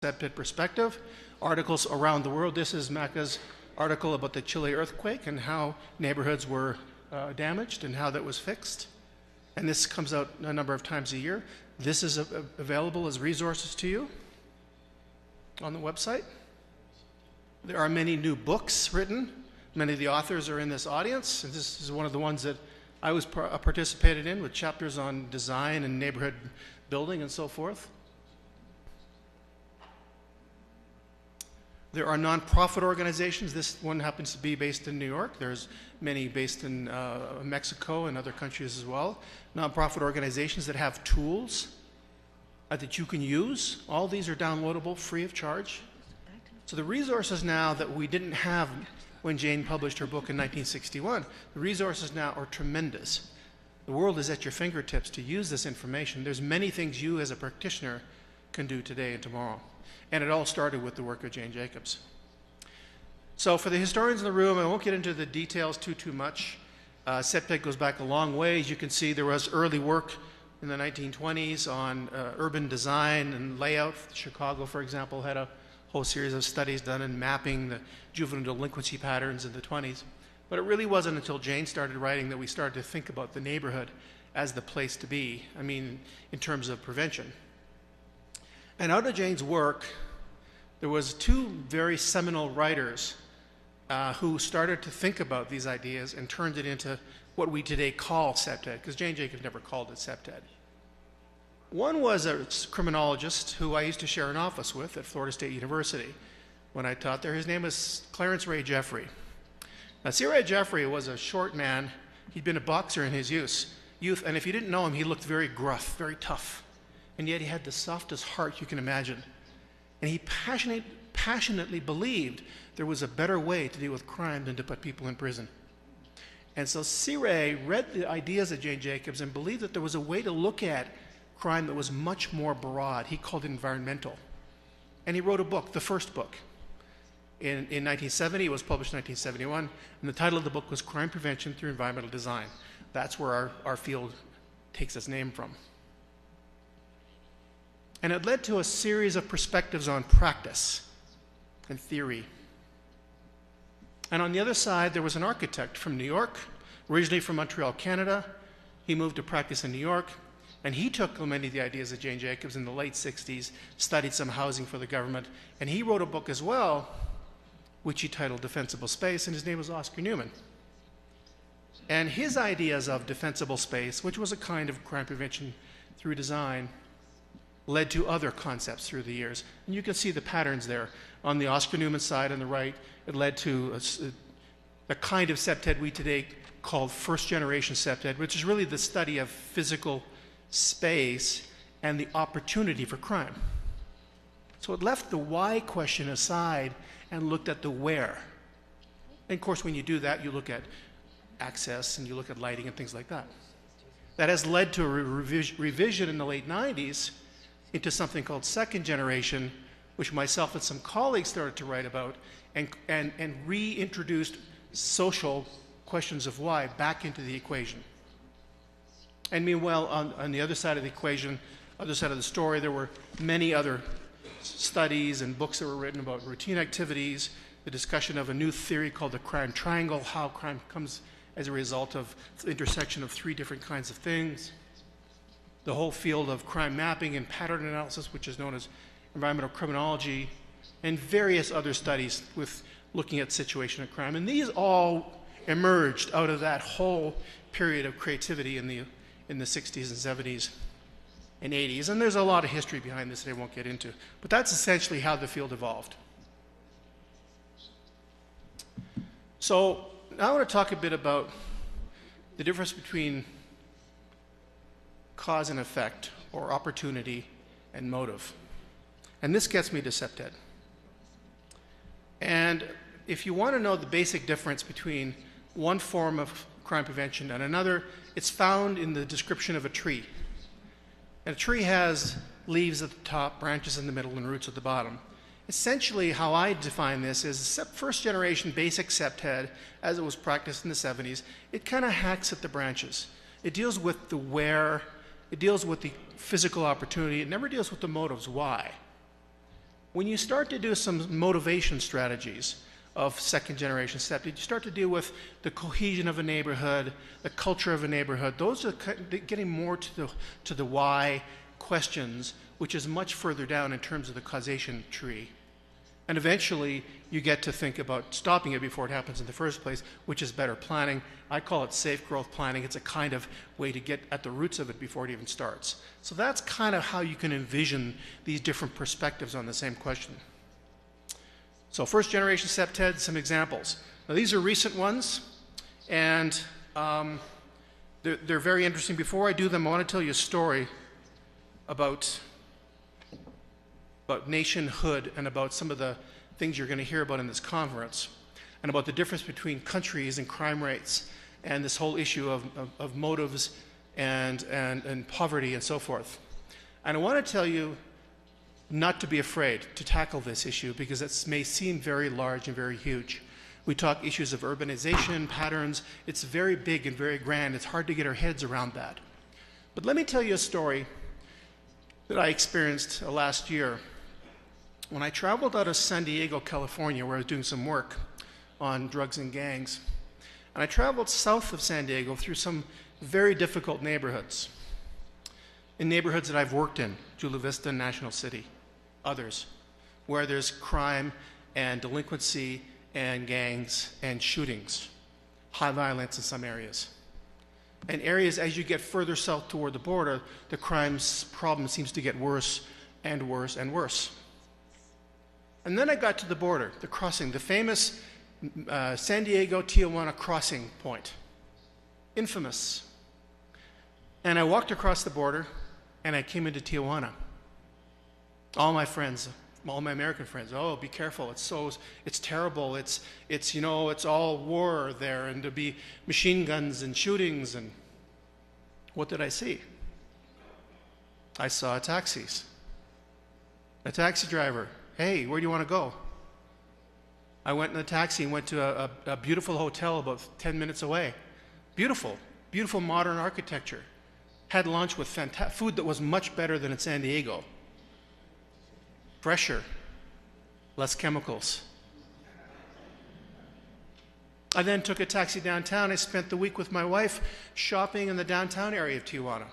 septet perspective, articles around the world. This is Macca's article about the Chile earthquake and how neighborhoods were damaged and how that was fixed. And this comes out a number of times a year. This is available as resources to you on the website. There are many new books written. Many of the authors are in this audience. And this is one of the ones that I was participated in, with chapters on design and neighborhood building and so forth. There are nonprofit organizations. This one happens to be based in New York. There's many based in Mexico and other countries as well. Nonprofit organizations that have tools that you can use. All these are downloadable free of charge. So the resources now that we didn't have when Jane published her book in 1961, the resources now are tremendous. The world is at your fingertips to use this information. There's many things you as a practitioner can do today and tomorrow. And it all started with the work of Jane Jacobs. So for the historians in the room, I won't get into the details too much. Septet goes back a long way. As you can see, there was early work in the 1920s on urban design and layout. Chicago, for example, had a whole series of studies done in mapping the juvenile delinquency patterns in the 20s. But it really wasn't until Jane started writing that we started to think about the neighborhood as the place to be, I mean, in terms of prevention. And out of Jane's work, there was two very seminal writers who started to think about these ideas and turned it into what we today call septet, because Jane Jacobs never called it septet. One was a criminologist who I used to share an office with at Florida State University when I taught there. His name was Clarence Ray Jeffrey. Now, C. Ray Jeffrey was a short man. He'd been a boxer in his youth, and if you didn't know him, he looked very gruff, very tough. And yet he had the softest heart you can imagine. And he passionately believed there was a better way to deal with crime than to put people in prison. And so C. Ray read the ideas of Jane Jacobs and believed that there was a way to look at crime that was much more broad. He called it environmental. And he wrote a book, the first book. In 1970, it was published in 1971, and the title of the book was Crime Prevention Through Environmental Design. That's where our field takes its name from. And it led to a series of perspectives on practice and theory. And on the other side, there was an architect from New York, originally from Montreal, Canada. He moved to practice in New York, and he took many of the ideas of Jane Jacobs in the late 60s, studied some housing for the government, and he wrote a book as well, which he titled Defensible Space, and his name was Oscar Newman. And his ideas of defensible space, which was a kind of crime prevention through design, led to other concepts through the years. And you can see the patterns there. On the Oscar Newman side on the right, it led to a kind of septet we today call first-generation septet, which is really the study of physical space and the opportunity for crime. So it left the why question aside and looked at the where. And of course, when you do that, you look at access and you look at lighting and things like that. That has led to a revision in the late 90s into something called second generation, which myself and some colleagues started to write about and reintroduced social questions of why back into the equation. And meanwhile, on the other side of the equation, other side of the story, there were many other studies and books that were written about routine activities, the discussion of a new theory called the crime triangle, how crime comes as a result of the intersection of three different kinds of things, the whole field of crime mapping and pattern analysis, which is known as environmental criminology, and various other studies with looking at situation of crime. And these all emerged out of that whole period of creativity in the 60s and 70s and 80s. And there's a lot of history behind this that I won't get into. But that's essentially how the field evolved. So now I want to talk a bit about the difference between cause and effect, or opportunity and motive. And this gets me to septet. And if you want to know the basic difference between one form of crime prevention and another, it's found in the description of a tree. And a tree has leaves at the top, branches in the middle, and roots at the bottom. Essentially, how I define this is first generation basic septet, as it was practiced in the 70s, it kind of hacks at the branches. It deals with the where, it deals with the physical opportunity, it never deals with the motives, why. when you start to do some motivation strategies of second generation septet, you start to deal with the cohesion of a neighborhood, the culture of a neighborhood. Those are getting more to the why questions, which is much further down in terms of the causation tree. And eventually, you get to think about stopping it before it happens in the first place, which is better planning. I call it safe growth planning. It's a kind of way to get at the roots of it before it even starts. So that's kind of how you can envision these different perspectives on the same question. So first generation septet, some examples. Now these are recent ones, and they're very interesting. Before I do them, I want to tell you a story about nationhood and about some of the things you're going to hear about in this conference, and about the difference between countries and crime rates, and this whole issue of motives and poverty and so forth. And I want to tell you not to be afraid to tackle this issue, because it may seem very large and very huge. We talk issues of urbanization, patterns. It's very big and very grand. It's hard to get our heads around that. But let me tell you a story that I experienced last year. When I traveled out of San Diego, California, where I was doing some work on drugs and gangs, and I traveled south of San Diego through some very difficult neighborhoods, in neighborhoods that I've worked in, Chula Vista, National City, others, where there's crime and delinquency and gangs and shootings, high violence in some areas. And areas, as you get further south toward the border, the crime problem seems to get worse and worse and worse. And then I got to the border, the crossing, the famous San Diego-Tijuana crossing point. Infamous. And I walked across the border, and I came into Tijuana. All my friends, all my American friends, oh, be careful, it's terrible, it's all war there, and there'll be machine guns and shootings, and what did I see? I saw taxis. A taxi driver, hey, where do you want to go? I went in the taxi and went to a beautiful hotel about 10 minutes away. Beautiful, beautiful modern architecture. Had lunch with food that was much better than in San Diego. Fresher, less chemicals. I then took a taxi downtown. I spent the week with my wife shopping in the downtown area of Tijuana.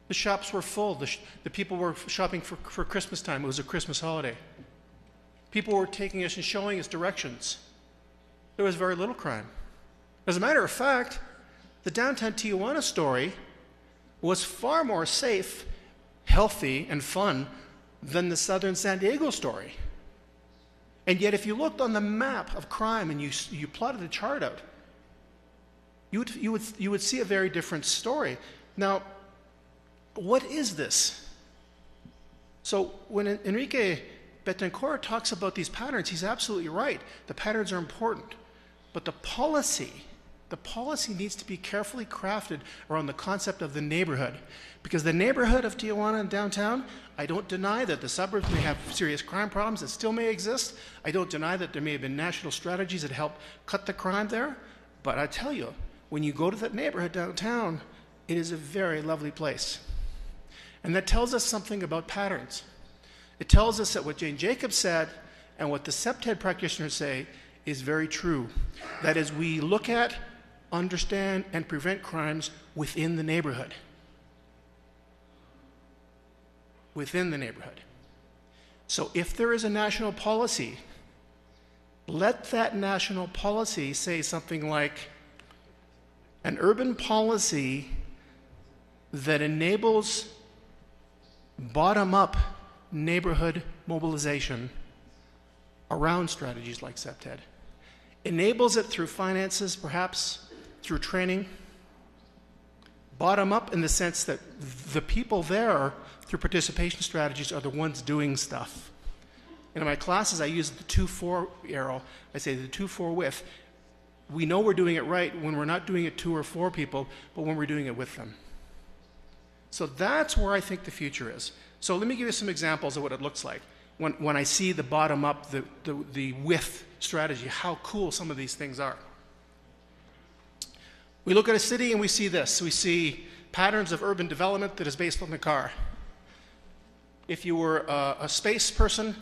The shops were full. The people were shopping for Christmas time. It was a Christmas holiday. People were taking us and showing us directions. There was very little crime. As a matter of fact, the downtown Tijuana story was far more safe, healthy, and fun than the southern San Diego story. And yet, if you looked on the map of crime and you plotted a chart out, you would see a very different story. Now, what is this? So when Enrique Betancourt talks about these patterns, he's absolutely right. The patterns are important. But the policy needs to be carefully crafted around the concept of the neighborhood. Because the neighborhood of Tijuana and downtown, I don't deny that the suburbs may have serious crime problems that still may exist. I don't deny that there may have been national strategies that help cut the crime there. But I tell you, when you go to that neighborhood downtown, it is a very lovely place. And that tells us something about patterns. It tells us that what Jane Jacobs said and what the septet practitioners say is very true. That is, we look at, understand, and prevent crimes within the neighborhood. Within the neighborhood. So if there is a national policy, let that national policy say something like an urban policy that enables bottom-up neighborhood mobilization around strategies like septet. Enables it through finances, perhaps through training. Bottom up in the sense that the people there, through participation strategies, are the ones doing stuff. In my classes, I use the 2-4 arrow. I say the 2-4 with. We know we're doing it right when we're not doing it 2 or 4 people, but when we're doing it with them. So that's where I think the future is. So let me give you some examples of what it looks like. When I see the bottom up, the with strategy, how cool some of these things are. We look at a city and we see this. We see patterns of urban development that is based on the car. If you were a space person,